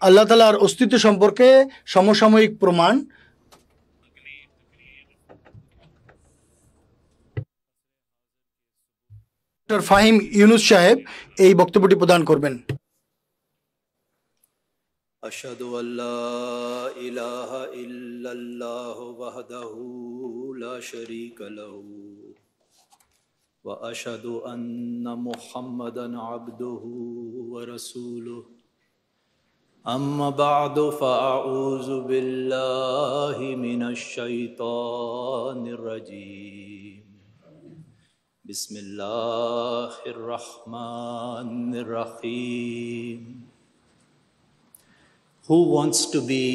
আল্লাহ তাআলার অস্তিত্ব সম্পর্কে সমসাময়িক প্রমাণ। ডক্টর ফাহিম ইউনুস সাহেব এই বক্তব্যটি প্রদান করবেন। أشهد أن لا إله إلا الله وحده لا شريك له وأشهد أن محمدا عبده ورسوله أما بعد فأعوذ بالله من الشيطان الرجيم بسم الله الرحمن الرحيم Who wants to be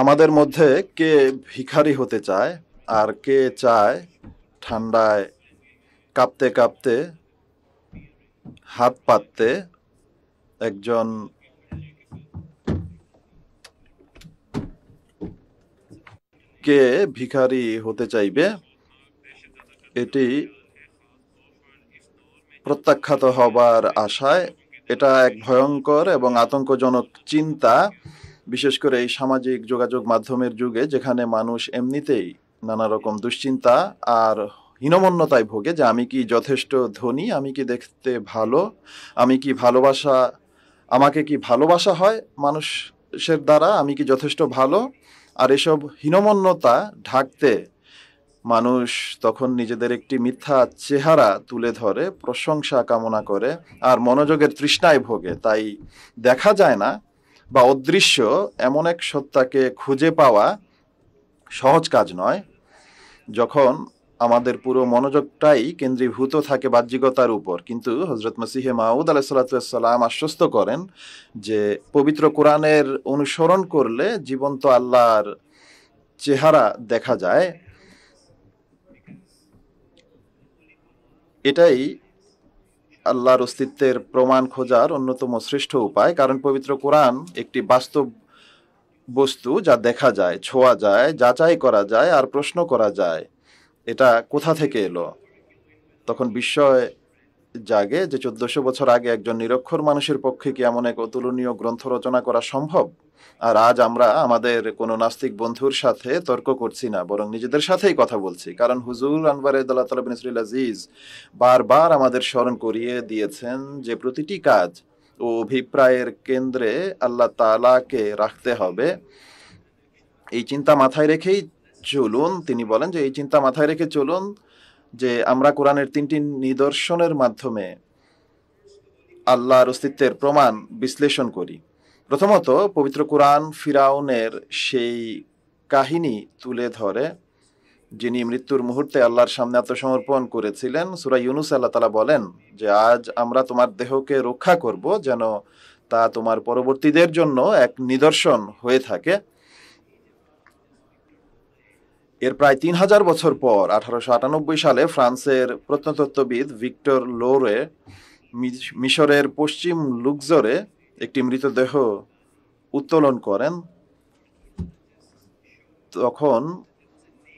আমাদের মধ্যে কে ভিখারি হতে চায় আর কে চায় ঠান্ডায় কাঁপতে কাঁপতে হাত পাততে একজন কে ভিখারি হতে চাইবে? এটি প্রত্যাখ্যাত হবার আশায় এটা এক ভয়ঙ্কর এবং আতঙ্কজনক চিন্তা, বিশেষ করে এই সামাজিক যোগাযোগ মাধ্যমের যুগে, যেখানে মানুষ এমনিতেই নানা রকম দুশ্চিন্তা আর হীনমন্যতায় ভোগে যে আমি কি যথেষ্ট ধনী, আমি কি দেখতে ভালো, আমি কি আমাকে কি ভালোবাসা হয় মানুষের দ্বারা, আমি কি যথেষ্ট ভালো। আর এসব হীনমন্যতা ঢাকতে মানুষ তখন নিজেদের একটি মিথ্যা চেহারা তুলে ধরে, প্রশংসা কামনা করে আর মনোযোগের তৃষ্ণায় ভোগে। তাই দেখা যায় না বা অদৃশ্য এমন এক সত্তাকে খুঁজে পাওয়া সহজ কাজ নয়, যখন আমাদের পুরো মনোযোগটাই কেন্দ্রীভূত থাকে বাহ্যিকতার উপর। কিন্তু হযরত মসিহে মাউদ আলাইহিস সালাম আশ্বস্ত করেন যে পবিত্র কোরআনের অনুসরণ করলে জীবন্ত আল্লাহর চেহারা দেখা যায়। এটাই আল্লাহর অস্তিত্বের প্রমাণ খোঁজার অন্যতম শ্রেষ্ঠ উপায়, কারণ পবিত্র কোরআন একটি বাস্তব বস্তু যা দেখা যায়, ছোঁয়া যায়, যাচাই করা যায় আর প্রশ্ন করা যায় এটা কোথা থেকে এলো। তখন বিস্ময় জাগে যে 1400 বছর আগে একজন নিরক্ষর মানুষের পক্ষে কি এমন এক অতুলনীয় গ্রন্থ রচনা করা সম্ভব। আর আজ আমরা আমাদের কোনো নাস্তিক বন্ধুর সাথে তর্ক করছি না, বরং নিজেদের সাথেই কথা বলছি, কারণ হুজুর আনওয়ার আল্লাহ তাআলা বিন ইসরাইল আজিজ বারবার আমাদের স্মরণ করিয়ে দিয়েছেন যে প্রতিটি কাজ ও অভিপ্রায়ের কেন্দ্রে আল্লাহ তাআলাকে রাখতে হবে। এই চিন্তা মাথায় রেখেই চলুন, তিনি বলেন যে এই চিন্তা মাথায় রেখে চলুন যে আমরা কোরআনের 3টি নিদর্শনের মাধ্যমে আল্লাহর অস্তিত্বের প্রমাণ বিশ্লেষণ করি। প্রথমত, পবিত্র কোরআন ফিরাউনের সেই কাহিনী তুলে ধরে যিনি মৃত্যুর মুহূর্তে আল্লাহর সামনে আত্মসমর্পণ করেছিলেন। সূরা ইউনুস আল্লাহ তাআলা বলেন যে আজ আমরা তোমার দেহকে রক্ষা করব যেন তা তোমার পরবর্তীদের জন্য এক নিদর্শন হয়ে থাকে। এর প্রায় 3000 বছর পর 1898 সালে ফ্রান্সের প্রত্নতত্ত্ববিদ ভিক্টর লোরে মিশরের পশ্চিম লুক্সোরে একটি মৃতদেহ উত্তোলন করেন। তখন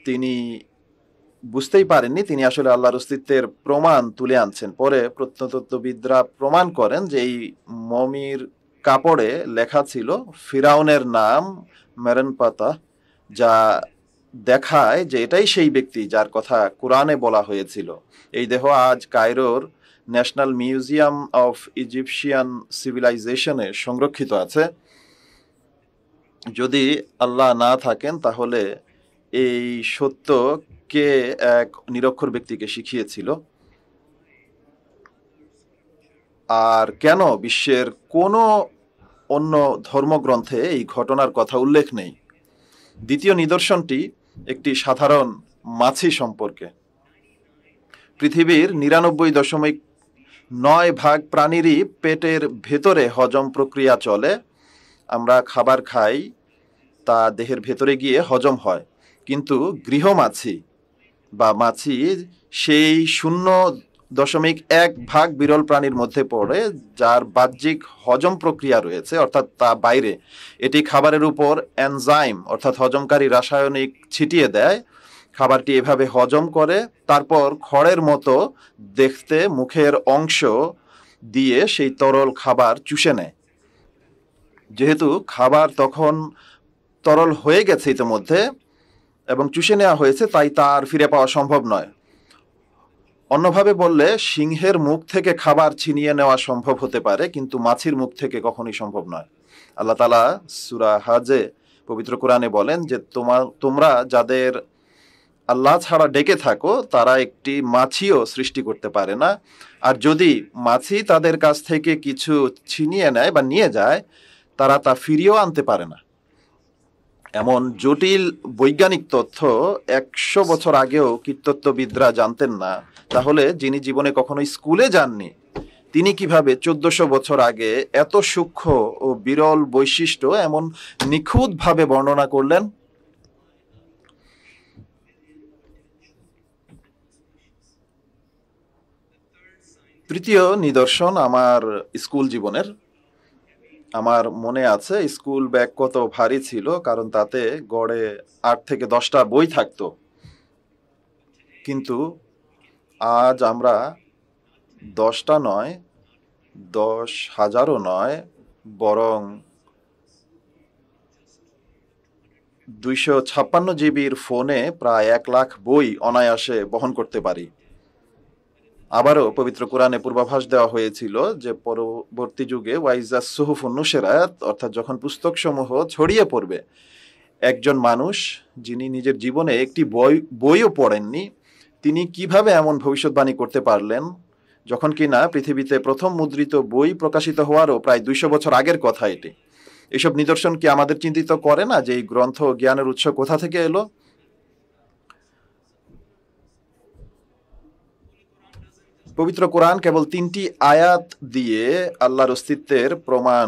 তিনি বুঝতেই পারেননি তিনি আসলে আল্লাহর অস্তিত্বের প্রমাণ তুলে আনছেন। পরে প্রত্নতত্ত্ববিদরা প্রমাণ করেন যে এই মমির কাপড়ে লেখা ছিল ফিরাউনের নাম মেরেনপাতা, যা দেখায় যে এটাই সেই ব্যক্তি যার কথা কোরআনে বলা হয়েছিল। এই দেহ আজ কায়রোর ন্যাশনাল মিউজিয়াম অফ ইজিপশিয়ান সিভিলাইজেশনে সংরক্ষিত আছে। যদি আল্লাহ না থাকেন তাহলে এই সত্য কে এক নিরক্ষর ব্যক্তিকে শিখিয়েছিল, আর কেন বিশ্বের কোনো অন্য ধর্মগ্রন্থে এই ঘটনার কথা উল্লেখ নেই। দ্বিতীয় নিদর্শনটি একটি সাধারণ মাছি সম্পর্কে। পৃথিবীর 99.9% প্রাণীরই পেটের ভেতরে হজম প্রক্রিয়া চলে। আমরা খাবার খাই, তা দেহের ভেতরে গিয়ে হজম হয়, কিন্তু গৃহমাছি বা মাছি সেই 0.1% বিরল প্রাণীর মধ্যে পড়ে যার বাহ্যিক হজম প্রক্রিয়া রয়েছে, অর্থাৎ তা বাইরে। এটি খাবারের উপর এনজাইম অর্থাৎ হজমকারী রাসায়নিক ছিটিয়ে দেয়, খাবারটি এভাবে হজম করে, তারপর খড়ের মতো দেখতে মুখের অংশ দিয়ে সেই তরল খাবার চুষে নেয়। যেহেতু খাবার তখন তরল হয়ে গেছে ইতিমধ্যে এবং চুষে নেওয়া হয়েছে, তাই তা আর ফিরে পাওয়া সম্ভব নয়। অন্যভাবে বললে, সিংহের মুখ থেকে খাবার ছিনিয়ে নেওয়া সম্ভব হতে পারে, কিন্তু মাছির মুখ থেকে কখনোই সম্ভব নয়। আল্লাহ তাআলা সূরা হাজে পবিত্র কোরআনে বলেন যে তোমরা যাদের আল্লাহ ছাড়া ডেকে থাকো তারা একটি মাছিও সৃষ্টি করতে পারে না, আর যদি মাছি তাদের কাছ থেকে কিছু ছিনিয়ে নেয় বা নিয়ে যায়, তারা তা ফিরিয়েও আনতে পারে না। এমন জটিল বৈজ্ঞানিক তথ্য 100 বছর আগেও কীটতত্ত্ববিদরা জানতেন না, তাহলে যিনি জীবনে কখনো স্কুলে যাননি তিনি কিভাবে 1400 বছর আগে এত সূক্ষ্ম ও বিরল বৈশিষ্ট্য এমন নিখুঁতভাবে বর্ণনা করলেন? তৃতীয় নিদর্শন আমার স্কুল জীবনের। আমার মনে আছে স্কুল ব্যাগ কত ভারী ছিল, কারণ তাতে গড়ে 8 থেকে 10টা বই থাকতো। কিন্তু আজ আমরা 10টা নয়, 10,000ও নয়, বরং 256 জিবির ফোনে প্রায় 1 লাখ বই অনায়াসে বহন করতে পারি। আবারও পবিত্র কোরআনে পূর্বাভাস দেওয়া হয়েছিল যে পরবর্তী যুগে ওয়াইজা সুহুফুন নুশিরাত, অর্থাৎ যখন পুস্তকসমূহ ছড়িয়ে পড়বে, একজন মানুষ যিনি নিজের জীবনে একটি বইও পড়েননি, তিনি কিভাবে এমন ভবিষ্যৎবাণী করতে পারলেন, যখন কিনা পৃথিবীতে প্রথম মুদ্রিত বই প্রকাশিত হওয়ারও প্রায় 200 বছর আগের কথা এটি। এসব নিদর্শন কি আমাদের চিন্তিত করে না যে এই গ্রন্থ জ্ঞানের উৎস কোথা থেকে এলো? পবিত্র কোরআন কেবল 3টি আয়াত দিয়ে আল্লাহর অস্তিত্বের প্রমাণ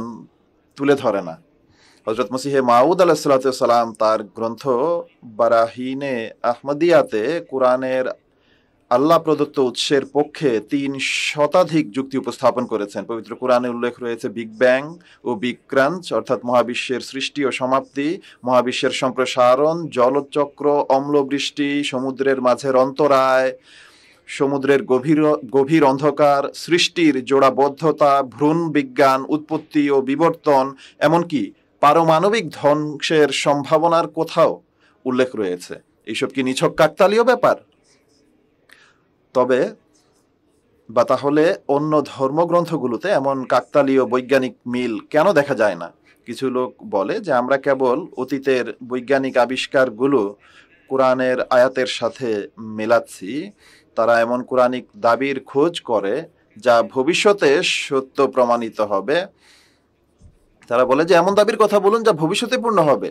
তুলে ধরে না। হযরত মসিহে মাউদ আলাইহিস সালাম তার গ্রন্থ বারাহিনে আহমদিয়াতে কোরআনের আল্লাহ প্রদত্ত উৎসের পক্ষে 3 শতাধিক যুক্তি উপস্থাপন করেছেন। পবিত্র কোরআনে উল্লেখ রয়েছে বিগ ব্যাং ও বিগ ক্রাঞ্চ, অর্থাৎ মহাবিশ্বের সৃষ্টি ও সমাপ্তি, মহাবিশ্বের সম্প্রসারণ, জলচক্র, অম্লবৃষ্টি, সমুদ্রের মাঝের অন্তরায়, সমুদ্রের গভীর অন্ধকার, সৃষ্টির জোড়াবদ্ধতা, ভ্রূণ বিজ্ঞান, উৎপত্তি ও বিবর্তন, এমনকি পারমাণবিক ধ্বংসের সম্ভাবনার কোথাও উল্লেখ রয়েছে। এইসব কি নিছক কাকতালীয় ব্যাপার? তাহলে অন্য ধর্মগ্রন্থগুলোতে এমন কাকতালীয় বৈজ্ঞানিক মিল কেন দেখা যায় না? কিছু লোক বলে যে আমরা কেবল অতীতের বৈজ্ঞানিক আবিষ্কারগুলো কোরআনের আয়াতের সাথে মেলাচ্ছি। তারা এমন কোরআনিক দাবির খোঁজ করে যা ভবিষ্যতে সত্য প্রমাণিত হবে। তারা বলে যে এমন দাবির কথা বলুন যা ভবিষ্যতে পূর্ণ হবে।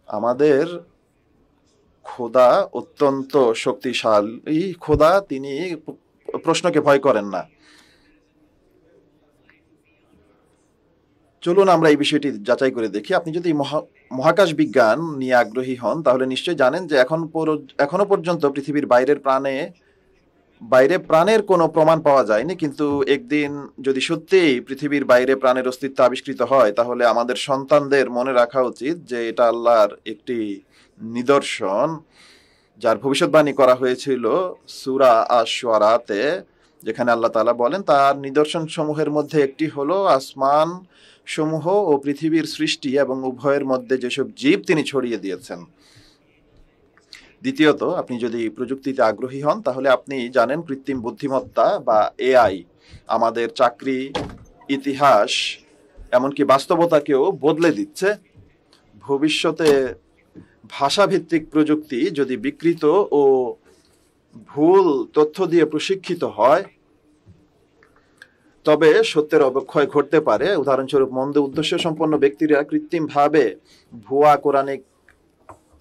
আমাদের খোদা অত্যন্ত শক্তিশালী খোদা, তিনি প্রশ্নকে ভয় করেন না। চলুন আমরা এই বিষয়টি যাচাই করে দেখি। আপনি যদি মহাকাশ বিজ্ঞান নিয়ে আগ্রহী হন, তাহলে নিশ্চয়ই জানেন যে এখনো পর্যন্ত পৃথিবীর বাইরে প্রাণের কোনো প্রমাণ পাওয়া যায়নি। কিন্তু একদিন যদি সত্যিই পৃথিবীর বাইরে প্রাণের অস্তিত্ব আবিষ্কৃত হয়, তাহলে আমাদের সন্তানদের মনে রাখা উচিত যে এটা আল্লাহর একটি নিদর্শন, যার ভবিষ্যৎবাণী করা হয়েছিল সূরা আশ-শুআরাতে, যেখানে আল্লাহ তাআলা বলেন তার নিদর্শন সমূহের মধ্যে একটি হলো আসমান সমূহ ও পৃথিবীর সৃষ্টি এবং উভয়ের মধ্যে যেসব জীব তিনি ছড়িয়ে দিয়েছেন। দ্বিতীয়ত, আপনি যদি প্রযুক্তিতে আগ্রহী হন, তাহলে আপনি জানেন কৃত্রিম বুদ্ধিমত্তা বা এআই আমাদের চাকরি, ইতিহাস, এমনকি বাস্তবতাকেও বদলে দিচ্ছে। ভবিষ্যতে ভাষাভিত্তিক প্রযুক্তি যদি বিকৃত ও ভুল তথ্য দিয়ে প্রশিক্ষিত হয়, তবে সত্যের অবক্ষয় ঘটতে পারে। উদাহরণস্বরূপ, মন্দ উদ্দেশ্য সম্পন্ন ব্যক্তিরা কৃত্রিমভাবে ভুয়া কোরআনিক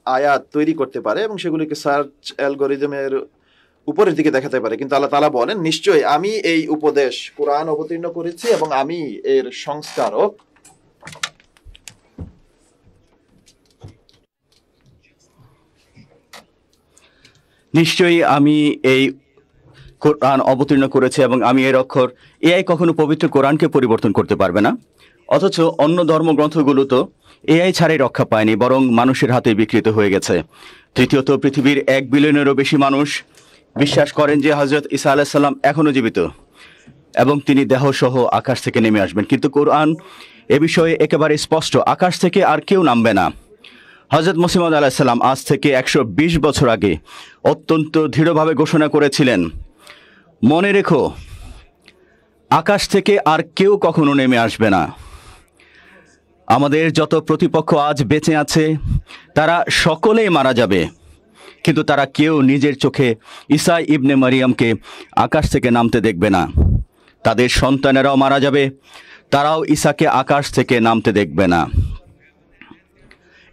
আয়াত তৈরি করতে পারে এবং সেগুলিকে সার্চ অ্যালগরিদমের উপরের দিকে দেখাতে পারে। কিন্তু আল্লাহ তাআলা বলেন, নিশ্চয়ই আমি এই উপদেশ কোরআন অবতীর্ণ করেছি এবং আমি এর সংস্কারক। নিশ্চয়ই আমি এই কোরআন অবতীর্ণ করেছি এবং আমি এর অক্ষর। এআই কখনো পবিত্র কোরআনকে পরিবর্তন করতে পারবে না। অথচ অন্য ধর্মগ্রন্থগুলো তো এআই ছাড়াই রক্ষা পায়নি, বরং মানুষের হাতে বিকৃত হয়ে গেছে। তৃতীয়ত, পৃথিবীর 1 বিলিয়নেরও বেশি মানুষ বিশ্বাস করেন যে হযরত ঈসা আলাইহিস সালাম এখনো জীবিত। এবং তিনি দেহসহ আকাশ থেকে নেমে আসবেন। কিন্তু কোরআন এ বিষয়ে একেবারে স্পষ্ট, আকাশ থেকে আর কেউ নামবে না। হযরত মসিহ মাউদ আলাইহিস সালাম আজ থেকে 120 বছর আগে অত্যন্ত দৃঢ়ভাবে ঘোষণা করেছিলেন, মনে রেখো আকাশ থেকে আর কেউ কখনো নেমে আসবে না। আমাদের যত প্রতিপক্ষ আজ বেঁচে আছে তারা সকলেই মারা যাবে, কিন্তু তারা কেউ নিজের চোখে ঈসা ইবনে মারিয়ামকে আকাশ থেকে নামতে দেখবে না। তাদের সন্তানেরাও মারা যাবে, তারাও ঈসাকে আকাশ থেকে নামতে দেখবে না।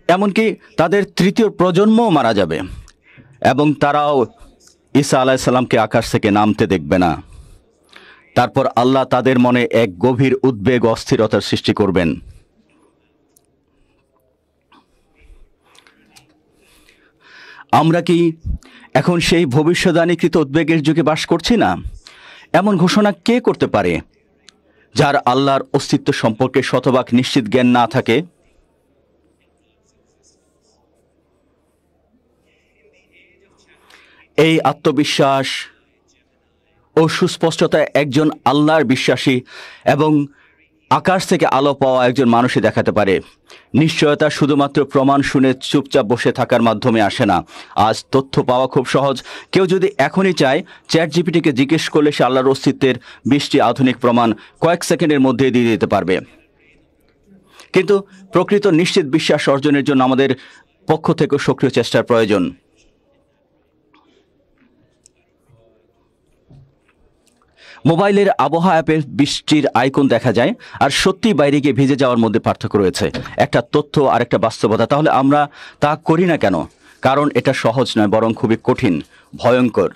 এমনকি তাদের তৃতীয় প্রজন্মও মারা যাবে এবং তারাও ঈসা আলাইহিস সালামকে আকাশ থেকে নামতে দেখবে না। তারপর আল্লাহ তাদের মনে এক গভীর উদ্বেগ অস্থিরতার সৃষ্টি করবেন। আমরা কি এখন সেই ভবিষ্যদ্বাণীকৃত উদ্বেগের যুগে বাস করছি না? এমন ঘোষণা কে করতে পারে যার আল্লাহর অস্তিত্ব সম্পর্কে শতভাগ নিশ্চিত জ্ঞান না থাকে? এই আত্মবিশ্বাস ও সুস্পষ্টতা একজন আল্লাহর বিশ্বাসী এবং আকাশ থেকে আলো পাওয়া একজন মানুষই দেখাতে পারে। নিশ্চয়তা শুধুমাত্র প্রমাণ শুনে চুপচাপ বসে থাকার মাধ্যমে আসে না। আজ তথ্য পাওয়া খুব সহজ। কেউ যদি এখনই চায়, চ্যাট জিপিটিকে জিজ্ঞেস করলে সে আল্লাহর অস্তিত্বের 20টি আধুনিক প্রমাণ কয়েক সেকেন্ডের মধ্যে দিয়ে দিতে পারবে। কিন্তু প্রকৃত নিশ্চিত বিশ্বাস অর্জনের জন্য আমাদের পক্ষ থেকে সক্রিয় চেষ্টার প্রয়োজন। মোবাইলের আবহাওয়া অ্যাপে বৃষ্টির আইকন দেখা যায়, আর সত্যি বাইরে গিয়ে ভিজে যাওয়ার মধ্যে পার্থক্য রয়েছে। একটা তথ্য আর একটা বাস্তবতা। তাহলে আমরা তা করি না কেন? কারণ এটা সহজ নয়, বরং খুবই কঠিন, ভয়ঙ্কর।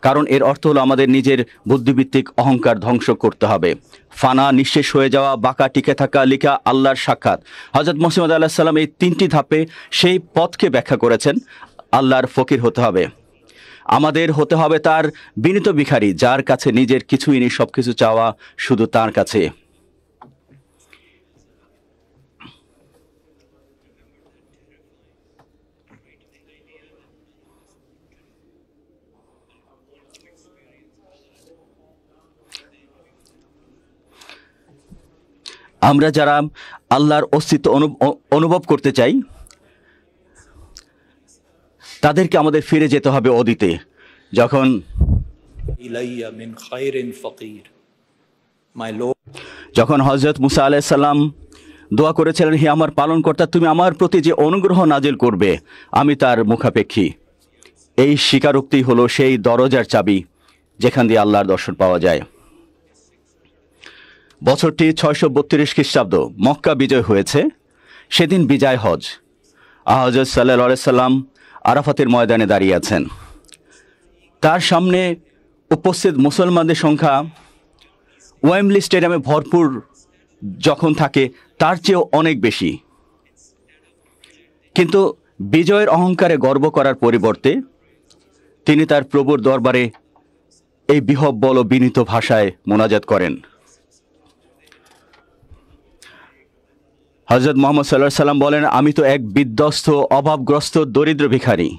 কারণ এর অর্থ হলো আমাদের নিজের বুদ্ধিভিত্তিক অহংকার ধ্বংস করতে হবে। ফানা, নিঃশেষ হয়ে যাওয়া, বাঁকা, টিকে থাকা, লিখা, আল্লাহর সাক্ষাৎ। হযরত মসিহ মাউদ আলাইহিস সালাম এই 3টি ধাপে সেই পথকে ব্যাখ্যা করেছেন। আল্লাহর ফকির হতে হবে, আমাদের হতে হবে তার বিনীত ভিখারি, যার কাছে নিজের কিছুই নেই, সবকিছু চাওয়া শুধু তার কাছে। আমরা যারা আল্লাহর অস্তিত্ব অনুভব করতে চাই, তাদেরকে আমাদের ফিরে যেতে হবে অতীতে, যখন ইলাইয়া মিন খায়রিন ফাকির। মাই লর্ড, যখন হযরত মুসা আলাইহিস সালাম দোয়া করেছিলেন, হে আমার পালনকর্তা, তুমি আমার প্রতি যে অনুগ্রহ নাজিল করবে আমি তার মুখাপেক্ষী। এই স্বীকারোক্তি হলো সেই দরজার চাবি যেখান দিয়ে আল্লাহর দর্শন পাওয়া যায়। বছরটি 632 খ্রিস্টাব্দ, মক্কা বিজয় হয়েছে। সেদিন বিজয় হজ। হযরত সাল্লাল্লাহু আলাইহি সাল্লাম আরাফাতের ময়দানে দাঁড়িয়ে আছেন। তার সামনে উপস্থিত মুসলমানদের সংখ্যা ওয়েম্বলি স্টেডিয়ামে ভরপুর যখন থাকে তার চেয়েও অনেক বেশি। কিন্তু বিজয়ের অহংকারে গর্ব করার পরিবর্তে তিনি তার প্রভুর দরবারে এই বিহব্বল ও বিনীত ভাষায় মোনাজাত করেন। হযরত মুহাম্মদ সাল্লাল্লাহু আলাইহি সাল্লাম বলেন, আমি তো এক বিধ্বস্ত, অভাবগ্রস্ত, দরিদ্র ভিখারি।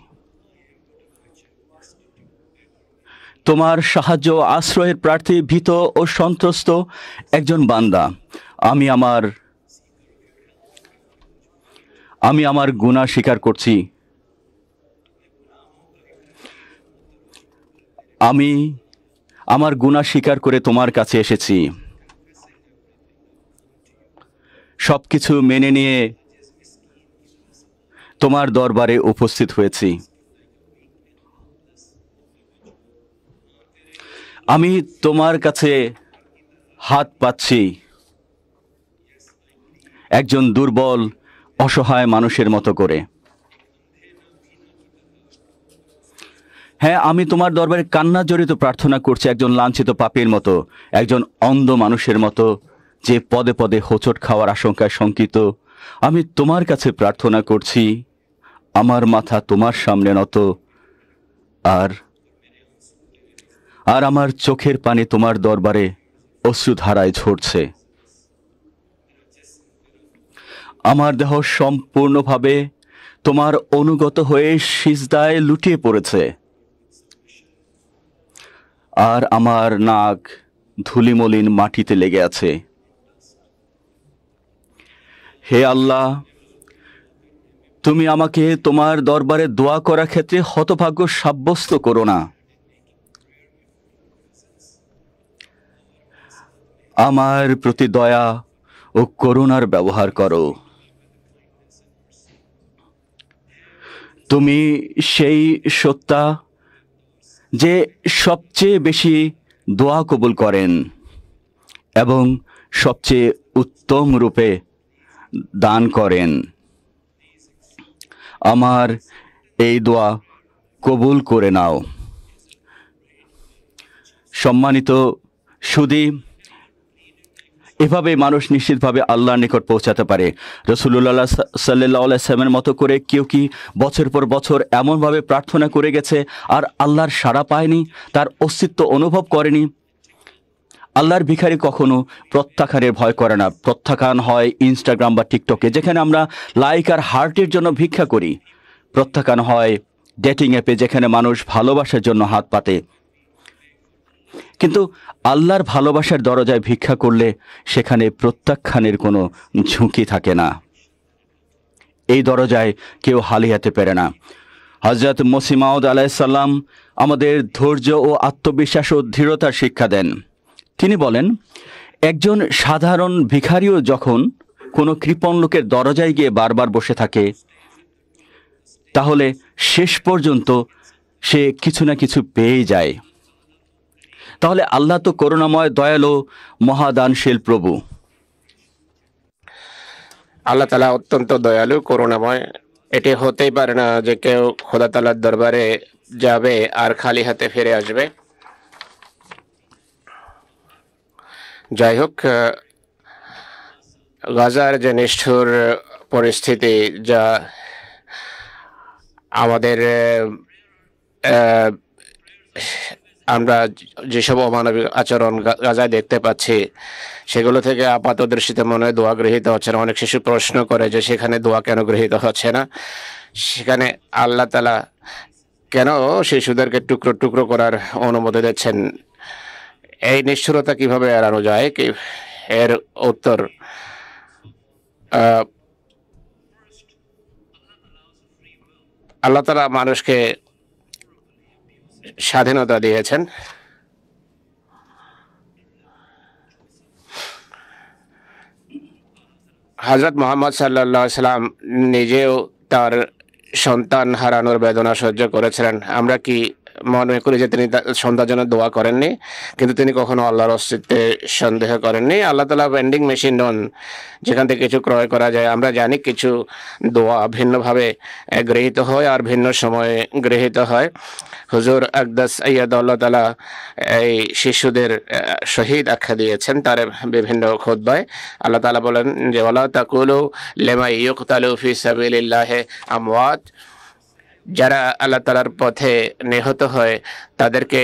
তোমার সাহায্য ও আশ্রয়ের প্রার্থী, ভীত ও সন্ত্রস্ত একজন বান্দা। আমি আমার গুনাহ স্বীকার করছি। আমি আমার গুনাহ স্বীকার করে তোমার কাছে এসেছি। সবকিছু মেনে নিয়ে তোমার দরবারে উপস্থিত হয়েছি। আমি তোমার কাছে হাত পাচ্ছি একজন দুর্বল, অসহায় মানুষের মতো করে। হ্যাঁ, আমি তোমার দরবারে কান্না জড়িত প্রার্থনা করছি একজন লাঞ্ছিত পাপীর মতো, একজন অন্ধ মানুষের মতো যে পদে পদে হোঁচট খাওয়ার আশঙ্কায় শঙ্কিত। আমি তোমার কাছে প্রার্থনা করছি, আমার মাথা তোমার সামনে নত, আর আমার চোখের পানি তোমার দরবারে অশ্রুধারায় ঝরছে। আমার দেহ সম্পূর্ণভাবে তোমার অনুগত হয়ে সিজদায় লুটিয়ে পড়েছে, আর আমার নাক ধুলিমলিন মাটিতে লেগে আছে। হে আল্লাহ, তুমি আমাকে তোমার দরবারে দোয়া করার ক্ষেত্রে হতভাগ্য সাব্যস্ত করো না। আমার প্রতি দয়া ও করুণার ব্যবহার করো। তুমি সেই সত্তা যে সবচেয়ে বেশি দোয়া কবুল করেন এবং সবচেয়ে উত্তম রূপে দান করেন। আমার এই দোয়া কবুল করে নাও। সম্মানিত সুধী, এভাবে মানুষ নিশ্চিতভাবে আল্লাহর নিকট পৌঁছাতে পারে। রাসূলুল্লাহ সাল্লাল্লাহু আলাইহি ওয়াসাল্লামের মতো করে কেউ কি বছর পর বছর এমনভাবে প্রার্থনা করে গেছে আর আল্লাহর সাড়া পায়নি, তার অস্তিত্ব অনুভব করেনি? আল্লাহর ভিখারি কখনো প্রত্যাখ্যানের ভয় করে না। প্রত্যাখ্যান হয় ইনস্টাগ্রাম বা টিকটকে, যেখানে আমরা লাইক আর হার্টের জন্য ভিক্ষা করি। প্রত্যাখ্যান হয় ডেটিং অ্যাপে, যেখানে মানুষ ভালোবাসার জন্য হাত পাতে। কিন্তু আল্লাহর ভালোবাসার দরজায় ভিক্ষা করলে সেখানে প্রত্যাখ্যানের কোনো ঝুঁকি থাকে না। এই দরজায় কেউ হালিয়াতে পারে না। হযরত মসিহ মাউদ আলাইহিস সালাম আমাদের ধৈর্য ও আত্মবিশ্বাস ও দৃঢ়তার শিক্ষা দেন। তিনি বলেন, একজন সাধারণ ভিখারিও যখন কোনো কৃপণ লোকের দরজায় গিয়ে বারবার বসে থাকে, তাহলে শেষ পর্যন্ত সে কিছু না কিছু পেয়ে যায়। তাহলে আল্লাহ তো করুণাময়, দয়ালু, মহাদানশীল প্রভু। আল্লাহ তাআলা অত্যন্ত দয়ালু, করুণাময়। এটি হতেই পারে না যে কেউ খোদা তাআলার দরবারে যাবে আর খালি হাতে ফিরে আসবে। যাই হোক, গাজার যে নিষ্ঠুর পরিস্থিতি, যা আমাদের আমরা যেসব অমানবিক আচরণ গাজায় দেখতে পাচ্ছি, সেগুলো থেকে আপাত দৃষ্টিতে মনে হয় দোয়া গৃহীত হচ্ছে না। অনেক শিশু প্রশ্ন করে যে সেখানে দোয়া কেন গৃহীত হচ্ছে না, সেখানে আল্লাহ তাআলা কেন শিশুদেরকে টুকরো টুকরো করার অনুমতি দিচ্ছেন? এই নিষ্ঠুরতা কিভাবে এড়ানো যায়? এর উত্তর, আল্লাহ তাআলা মানুষকে স্বাধীনতা দিয়েছেন। হযরত মুহাম্মদ সাল্লাল্লাহু আলাইহি সাল্লাম নিজেও তার সন্তান হারানোর বেদনা সহ্য করেছিলেন। আমরা কি মনে করি যে তিনি তার সন্তানের জন্য দোয়া করেননি? কিন্তু তিনি কখনো আল্লাহর অস্তিত্বে সন্দেহ করেননি। আল্লাহ তাআলা ভেন্ডিং মেশিন নন যেখান থেকে কিছু ক্রয় করা যায়। আমরা জানি কিছু দোয়া ভিন্নভাবে গৃহীত হয় আর ভিন্ন সময়ে গৃহীত হয়। হুজুর আকদাস আইয়াদাল্লাহ তাআলা এই শিশুদের শহীদ আখ্যা দিয়েছেন তার বিভিন্ন খুতবায়। আল্লাহ তাআলা বলেন যে ওয়ালা তাকুলু লিমা ইউকতালু ফি সাবিলিল্লাহি আমওয়াত, যারা আল্লাহ তাআলার পথে নিহত হয় তাদেরকে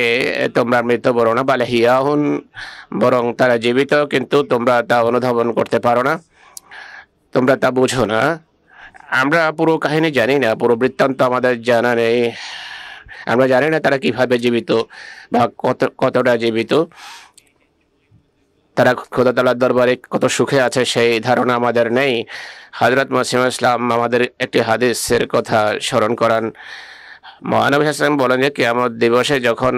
তোমরা মৃত বলো না, বাল হিয়াহুন, বরং তারা জীবিত, কিন্তু তোমরা তা অনুধাবন করতে পারো না, তোমরা তা বুঝো না। আমরা পুরো কাহিনী জানি না, পুরো বৃত্তান্ত আমাদের জানা নেই। আমরা জানি না তারা কিভাবে জীবিত বা কতটা জীবিত। তারা খোদা তাআলার দরবারে কত সুখে আছে সেই ধারণা আমাদের নেই। হযরত মসিহ ইসলাম আমাদের একটি হাদিসের কথা স্মরণ করান। মহানবী হাসান বলেন যে কিয়ামত দিবসে যখন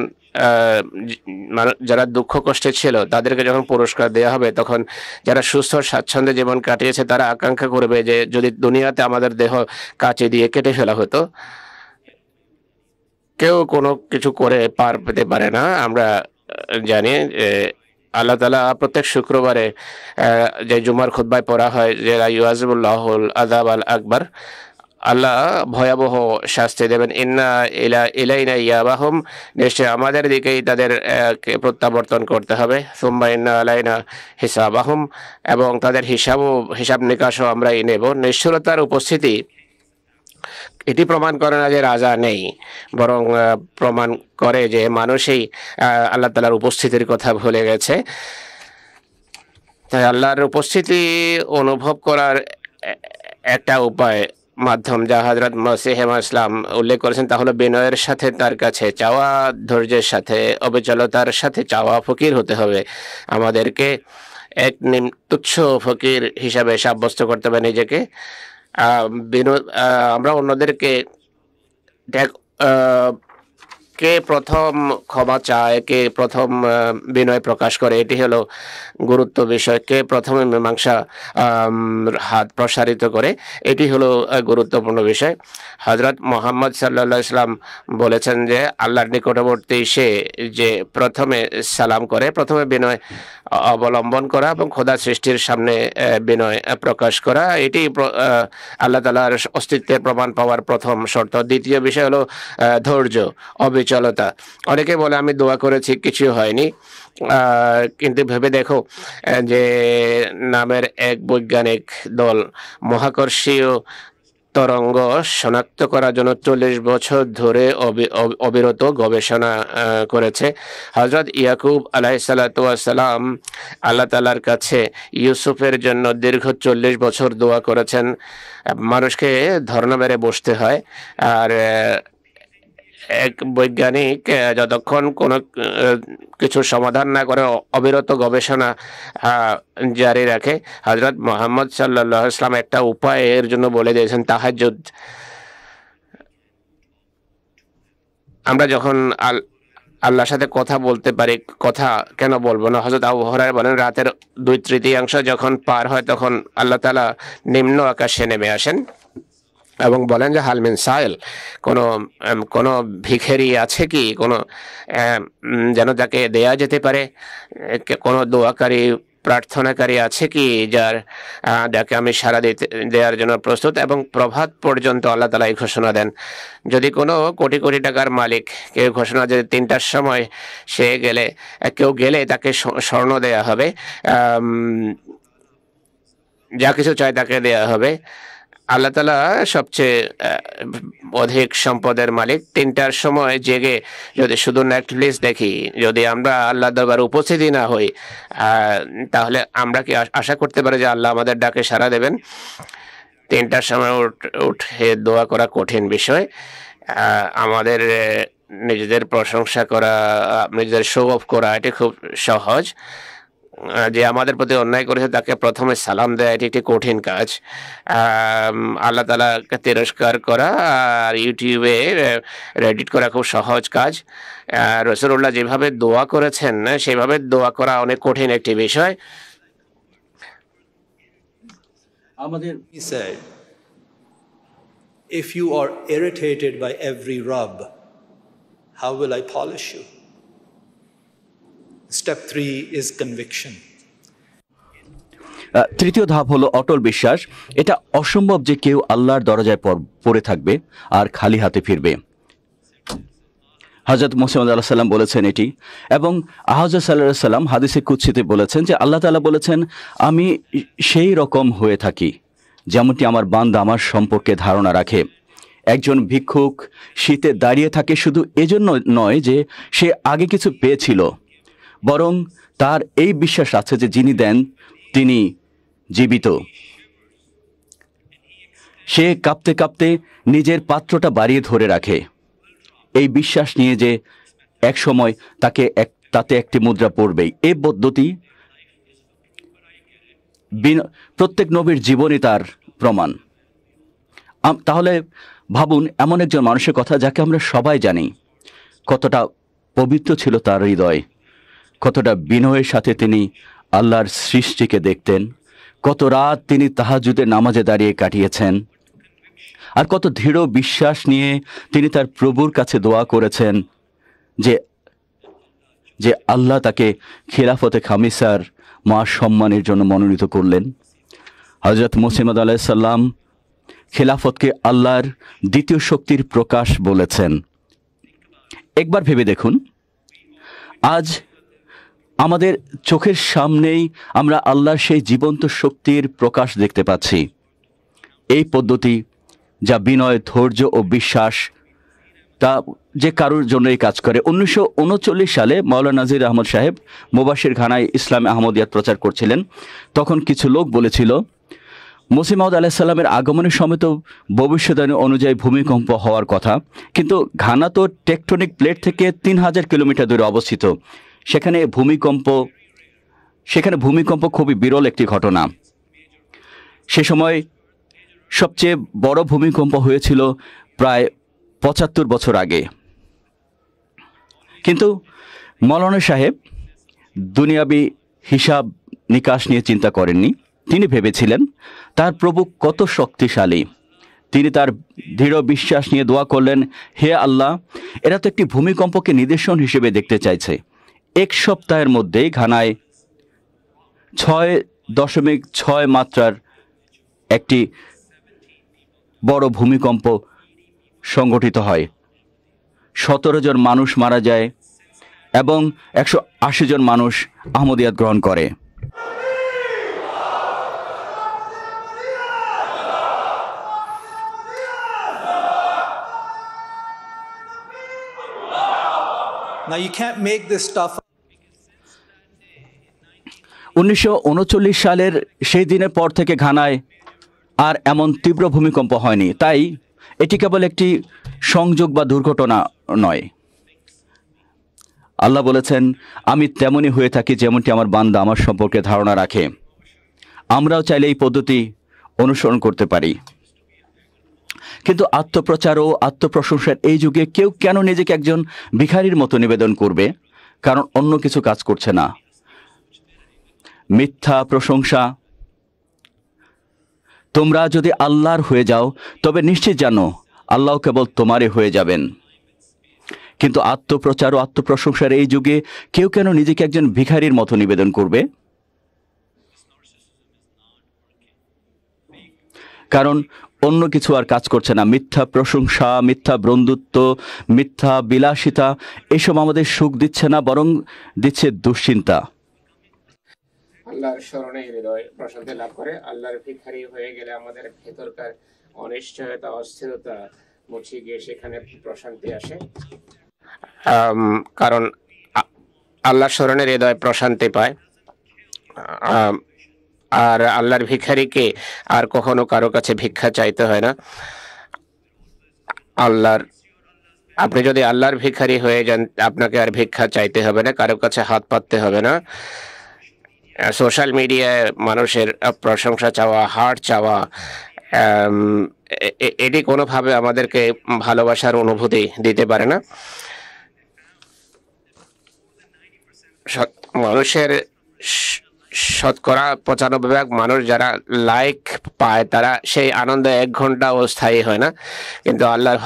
যারা দুঃখ কষ্টে ছিল তাদেরকে যখন পুরস্কার দেওয়া হবে, তখন যারা সুস্থ স্বাচ্ছন্দ্যে জীবন কাটিয়েছে তারা আকাঙ্ক্ষা করবে যে যদি দুনিয়াতে আমাদের দেহ কাঁচি দিয়ে কেটে ফেলা হতো। কেউ কোনো কিছু করে পার পেতে পারে না। আমরা জানি আল্লাহ তাআলা প্রত্যেক শুক্রবারে যে জুমার খুতবায় পড়া হয় যে ইউআযিবুল্লাহুল আযাব আল আকবার, আল্লাহ ভয়াবহ শাস্তি দেবেন। ইন্না ইলাইনা ইয়াবাহুম, নিশ্চয় আমাদের দিকেই তাদের প্রত্যাবর্তন করতে হবে। সুম্মা ইন্না আলাইনা হিসাবাহুম, এবং তাদের হিসাব নিকাশও আমরাই নেব। নিষ্ঠুরতার উপস্থিতি এটি প্রমাণ করে না যে রাজা নেই, বরং প্রমাণ করে যে মানুষই আল্লাহ তাআলার উপস্থিতির কথা ভুলে গেছে। তাই আল্লাহর উপস্থিতি অনুভব করার একটা উপায় মাধ্যম যা হযরত মসিহ ইসলাম উল্লেখ করেছেন তা হলো বিনয়ের সাথে তার কাছে চাওয়া, ধৈর্যের সাথে অবিচলতার সাথে চাওয়া। ফকির হতে হবে, আমাদেরকে এক তুচ্ছ ফকির হিসাবে সাব্যস্ত করতে হবে নিজেকে। আমরা অন্যদেরকে কে প্রথম ক্ষমা চায়, কে প্রথম বিনয় প্রকাশ করে, এটি হলো গুরুত্ব বিষয়। কে প্রথমে মীমাংসা হাত প্রসারিত করে, এটি হলো গুরুত্বপূর্ণ বিষয়। হযরত মুহাম্মদ সাল্লাল্লাহু আলাইহি ওয়াসাল্লাম বলেছেন যে আল্লাহর নিকটবর্তী সে যে প্রথমে সালাম করে, প্রথমে বিনয় অবলম্বন করা এবং খোদা সৃষ্টির সামনে বিনয় প্রকাশ করা, এটি আল্লাহ তাআলার অস্তিত্বের প্রমাণ পাওয়ার প্রথম শর্ত। দ্বিতীয় বিষয় হলো ধৈর্য, অবিচলতা। অনেকে বলে আমি দোয়া করেছি কিছু হয়নি, কিন্তু ভেবে দেখো যে নামের এক বৈজ্ঞানিক দল মহাকর্ষীয় তরঙ্গ শনাক্ত করার জন্য 40 বছর ধরে অবিরত গবেষণা করেছে। হযরত ইয়াকুব আলাইহিস সালাতু ওয়াস সালাম আল্লাহ তাআলার কাছে ইউসুফের জন্য দীর্ঘ 40 বছর দোয়া করেছেন। মানুষকে ধর্ণা মেরে বসতে হয়, আর এক বৈজ্ঞানিক যতক্ষণ কোনো কিছু সমাধান না করে অবিরত গবেষণা জারি রাখে। হযরত মুহাম্মদ সাল্লাল্লাহু আলাইহি ওয়াসাল্লাম একটা উপায় এর জন্য বলে দিয়েছেন, তাহাজ্জুদ। আমরা যখন আল্লাহর সাথে কথা বলতে পারি, কথা কেন বলবো না? হযরত আবু হুরায়রা বলেন রাতের 2/3 যখন পার হয় তখন আল্লাহ তাআলা নিম্ন আকাশে নেমে আসেন এবং বলেন যে হালমিন সাইল, কোনো ভিখারি আছে কি, কোনো যেন যাকে দেয়া যেতে পারে, কোনো দোয়াকারী প্রার্থনাকারী আছে কি যাকে আমি সাড়া দেওয়ার জন্য প্রস্তুত। এবং প্রভাত পর্যন্ত আল্লাহ তাআলা এই ঘোষণা দেন। যদি কোনো কোটি কোটি টাকার মালিক কেউ ঘোষণা, যদি 3টার সময় কেউ গেলে তাকে স্বর্ণ দেয়া হবে, যা কিছু চায় তাকে দেয়া হবে। আল্লাহ তাআলা সবচেয়ে অধিক সম্পদের মালিক। 3টার সময় জেগে যদি শুধু নেটফ্লিক্স দেখি, যদি আমরা আল্লাহ দরবারে উপস্থিতি না হই, তাহলে আমরা কি আশা করতে পারি যে আল্লাহ আমাদের ডাকে সাড়া দেবেন? 3টার সময় উঠে দোয়া করা কঠিন বিষয়। আমাদের নিজেদের প্রশংসা করা, নিজেদের শো অফ করা, এটি খুব সহজ। যে আমাদের প্রতি অন্যায় করেছে তাকে প্রথমে সালাম দেয়, এটি একটি কঠিন কাজ। আল্লাহ তাআলাকে তিরস্কার করা আর ইউটিউবে রেডিট করা খুব সহজ কাজ। রাসূলুল্লাহ যেভাবে দোয়া করেছেন সেভাবে দোয়া করা অনেক কঠিন একটি বিষয়। He said, if you are irritated by every rub, how will I polish you? Step 3 is conviction. তৃতীয় ধাপ হলো অটল বিশ্বাস। এটা অসম্ভব যে কেউ আল্লাহর দরজায় পড়ে থাকবে আর খালি হাতে ফিরবে। হযরত মুহাম্মদ সাল্লাল্লাহু আলাইহি সাল্লাম বলেছেন এটি, এবং হযরত সাল্লাল্লাহু আলাইহি সাল্লাম হাদিসে কুদসিতে বলেছেন যে আল্লাহ তাআলা বলেছেন, আমি সেই রকম হয়ে থাকি যেমনটি আমার বান্দা আমার সম্পর্কে ধারণা রাখে। একজন ভিক্ষুক শীতে দাঁড়িয়ে থাকে শুধু এজন্য নয় যে সে আগে কিছু পেয়েছিল, বরং তার এই বিশ্বাস আছে যে যিনি দেন তিনি জীবিত। সে কাঁপতে কাঁপতে নিজের পাত্রটা বাড়িয়ে ধরে রাখে, এই বিশ্বাস নিয়ে যে এক সময় তাতে একটি মুদ্রা পড়বেই। এই পদ্ধতি প্রত্যেক নবীর জীবনই তার প্রমাণ। তাহলে ভাবুন এমন একজন মানুষের কথা যাকে আমরা সবাই জানি, কতটা পবিত্র ছিল তার হৃদয়, কতটা বিনয়ের সাথে তিনি আল্লাহর সৃষ্টিকে দেখতেন, কত রাত তিনি তাহাজ্জুদের নামাজে দাঁড়িয়ে কাটিয়েছেন, আর কত দৃঢ় বিশ্বাস নিয়ে তিনি তার প্রভুর কাছে দোয়া করেছেন যে আল্লাহ তাকে খিলাফতে খামিসার মা সম্মানের জন্য মনোনীত করলেন। হযরত মুহাম্মদ আলাইহিস সালাম খিলাফতকে আল্লাহর দ্বিতীয় শক্তির প্রকাশ বলেছেন। একবার ভেবে দেখুন, আজ আমাদের চোখের সামনেই আমরা আল্লাহর সেই জীবন্ত শক্তির প্রকাশ দেখতে পাচ্ছি। এই পদ্ধতি যা বিনয়, ধৈর্য ও বিশ্বাস, তা যে কারোর জন্যই কাজ করে। 1939 সালে মাওলানা নাজির আহমদ সাহেব মুবাশির খানায় ইসলামে আহমদিয়াত প্রচার করছিলেন। তখন কিছু লোক বলেছিল মসিহ মাউদ আলাইসাল্লামের আগমনের সময় তো ভবিষ্যদ্বাণী অনুযায়ী ভূমিকম্প হওয়ার কথা, কিন্তু ঘানা তো টেকটনিক প্লেট থেকে 3000 কিলোমিটার দূরে অবস্থিত। সেখানে ভূমিকম্প খুবই বিরল একটি ঘটনা। সে সময় সবচেয়ে বড় ভূমিকম্প হয়েছিল প্রায় 75 বছর আগে। কিন্তু মৌলানা সাহেব দুনিয়াবি হিসাব নিকাশ নিয়ে চিন্তা করেননি। তিনি ভেবেছিলেন তার প্রভু কত শক্তিশালী। তিনি তার দৃঢ় বিশ্বাস নিয়ে দোয়া করলেন, হে আল্লাহ, এরা তো একটি ভূমিকম্পকে নিদর্শন হিসেবে দেখতে চাইছে। 1 সপ্তাহের মধ্যেই ঘানায় 6.6 মাত্রার একটি বড় ভূমিকম্প সংঘটিত হয়। 17 জন মানুষ মারা যায় এবং 180 জন মানুষ আহমদিয়াত গ্রহণ করে। Now you can't make this stuff up. 1939 সালের সেই দিনের পর থেকে ঘানায় আর এমন তীব্র ভূমিকম্প হয়নি। তাই এটি কেবল একটি সংযোগ বা দুর্ঘটনা নয়। আল্লাহ বলেছেন, আমি তেমনই হয়ে থাকি যেমনটি আমার বান্দা আমার সম্পর্কে ধারণা রাখে। আমরাও চাইলে এই পদ্ধতি অনুসরণ করতে পারি। কিন্তু আত্মপ্রচার ও আত্মপ্রশংসার এই যুগে কেউ কেন নিজেকে একজন ভিখারির মতো নিবেদন করবে? কারণ অন্য কিছু কাজ করছে না। মিথ্যা প্রশংসা। তোমরা যদি আল্লাহর হয়ে যাও তবে নিশ্চিত জানো আল্লাহ কেবল তোমারই হয়ে যাবেন। কিন্তু আত্মপ্রচার ও আত্মপ্রশংসার এই যুগে কেউ কেন নিজেকে একজন ভিখারির মতো নিবেদন করবে? কারণ অন্য কিছু আর কাজ করছে না। মিথ্যা প্রশংসা, মিথ্যা বন্ধুত্ব, মিথ্যা বিলাসিতা, এসব আমাদের সুখ দিচ্ছে না, বরং দিচ্ছে দুশ্চিন্তা। আল্লাহর স্মরণে হৃদয় প্রশান্তি লাভ করে। আল্লাহর ভিখারি হয়ে গেলে আমাদের ভেতরকার অনিশ্চয়তা, অস্থিরতা মুছে গিয়ে সেখানে প্রশান্তি আসে। কারণ আল্লাহর স্মরণে হৃদয় প্রশান্তি পায়। আর আল্লাহর ভিখারিকে আর কখনো কারো কাছে ভিক্ষা চাইতে হয় না। আপনি যদি আল্লাহর ভিখারি হয়ে যান, আপনাকে আর ভিক্ষা চাইতে হবে না, কারো কাছে হাত পাততে হবে না। সোশ্যাল মিডিয়ায় মানুষের প্রশংসা চাওয়া, হার্ট চাওয়া, এটি কোনোভাবে আমাদেরকে ভালোবাসার অনুভূতি দিতে পারে না। মানুষের শতকরা 95% মানুষ যারা লাইক পায় তারা সেই আনন্দ 1 ঘন্টাও স্থায়ী হয় না। কিন্তু আল্লাহর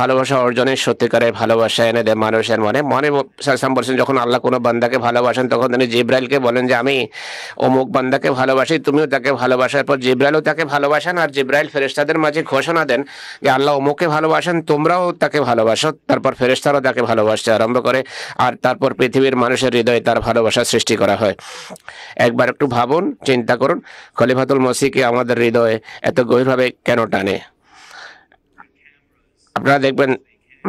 ভালোবাসা অর্জনের সত্যিকারের ভালোবাসা এনে দেয় মানুষের মনে। সাল্লাল্লাহু বলছেন, যখন আল্লাহ কোনো বান্দাকে ভালোবাসেন তখন তিনি জিব্রাইলকে বলেন যে আমি অমুক বান্দাকে ভালোবাসি, তুমিও তাকে ভালোবাসার পর জিব্রাইলও তাকে ভালোবাসেন। আর জিব্রাইল ফেরেশতাদের মাঝে ঘোষণা দেন যে আল্লাহ অমুককে ভালোবাসেন, তোমরাও তাকে ভালোবাসো। তারপর ফেরেশতারাও তাকে ভালোবাসতে আরম্ভ করে। আর তারপর পৃথিবীর মানুষের হৃদয়ে তার ভালোবাসা সৃষ্টি করা হয়। একবার একটু ভাবুন, চিন্তা করুন, খলিফাতুল মসিহকে আমাদের হৃদয়ে এত গভীরভাবে কেন টানে? আপনারা দেখবেন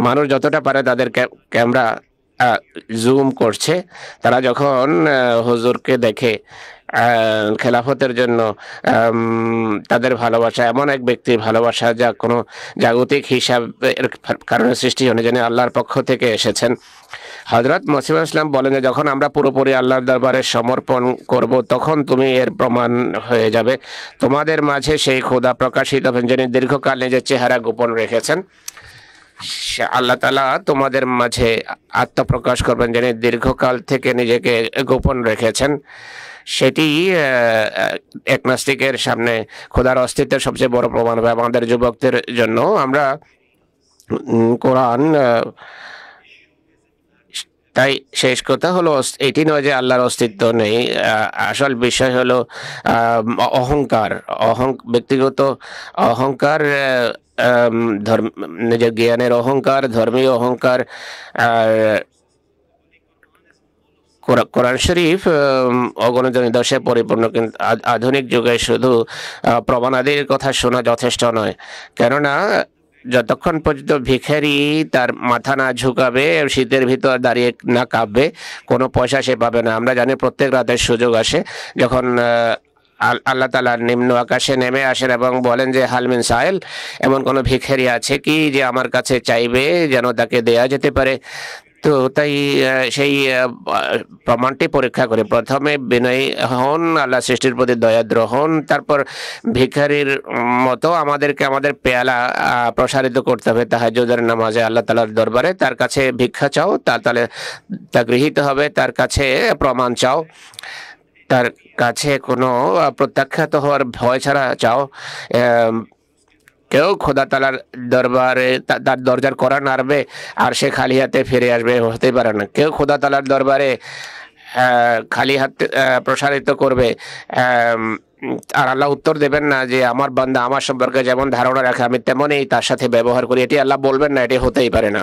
মানুষ যতটা পারে তাদের ক্যামেরা জুম করছে। তারা যখন হুজুরকে দেখে খেলাফতের জন্য তাদের ভালোবাসা, এমন এক ব্যক্তির ভালোবাসা যা কোনো জাগতিক হিসাবের কারণে সৃষ্টি হয়নি, যিনি আল্লাহর পক্ষ থেকে এসেছেন। হযরত মসিহ ইসলাম বলেন যে যখন আমরা পুরোপুরি আল্লাহর দরবারে সমর্পণ করব তখন তুমি এর প্রমাণ হয়ে যাবে। তোমাদের মাঝে সেই খোদা প্রকাশিত হবেন যিনি দীর্ঘকাল নিজের চেহারা গোপন রেখেছেন। আল্লাহ তাআলা তোমাদের মাঝে আত্মপ্রকাশ করবেন যিনি দীর্ঘকাল থেকে নিজেকে গোপন রেখেছেন। সেটি এক নাস্তিকের সামনে খোদার অস্তিত্বের সবচেয়ে বড় প্রমাণ হবে। আমাদের যুবকদের জন্য আমরা কোরআন, তাই শেষ কথা হলো এটি নয় যে আল্লাহর অস্তিত্ব নেই। আসল বিষয় হলো অহংকার, ব্যক্তিগত অহংকার, নিজের জ্ঞানের অহংকার, ধর্মীয় অহংকার। কোরআন শরীফ অগণিত নিদর্শনে পরিপূর্ণ, কিন্তু আধুনিক যুগে শুধু প্রমাণাদির কথা শোনা যথেষ্ট নয়। কেননা যতক্ষণ পর্যন্ত ভিখারি তার মাথা না ঝুঁকাবে, শীতের ভিতর দাঁড়িয়ে না কাঁপবে, কোনো পয়সা সে পাবে না। আমরা জানি প্রত্যেক রাতের সুযোগ আসে যখন আল্লাহ তাআলা নিম্ন আকাশে নেমে আসেন এবং বলেন যে হালমিন সাইল, এমন কোনো ভিখারি আছে কি যে আমার কাছে চাইবে যেন তাকে দেয়া যেতে পারে। তো তাই সেই প্রমাণটি পরীক্ষা করে প্রথমে বিনয়ী হন, আল্লাহ সৃষ্টির প্রতি দয়াদ্র হন, তারপর ভিখারির মতো আমাদেরকে আমাদের পেয়ালা প্রসারিত করতে হবে তাহাজ্জুদের নামাজে আল্লাহ তাআলার দরবারে। তার কাছে ভিক্ষা চাও, তাহলে তা গৃহীত হবে। তার কাছে প্রমাণ চাও, তার কাছে কোনো প্রত্যাখ্যাত হওয়ার ভয় ছাড়া চাও। কেউ খোদা তাআলার দরবারে তার দরজার কড়া নাড়বে আর সে খালি হাতে ফিরে আসবে, হতে পারে না। কেউ খোদা তাআলার দরবারে খালি হাত প্রসারিত করবে আর আল্লাহ উত্তর দেবেন না যে আমার বান্দা আমার সম্পর্কে যেমন ধারণা রাখে আমি তেমনই তার সাথে ব্যবহার করি, এটি আল্লাহ বলবেন না, এটি হতেই পারে না।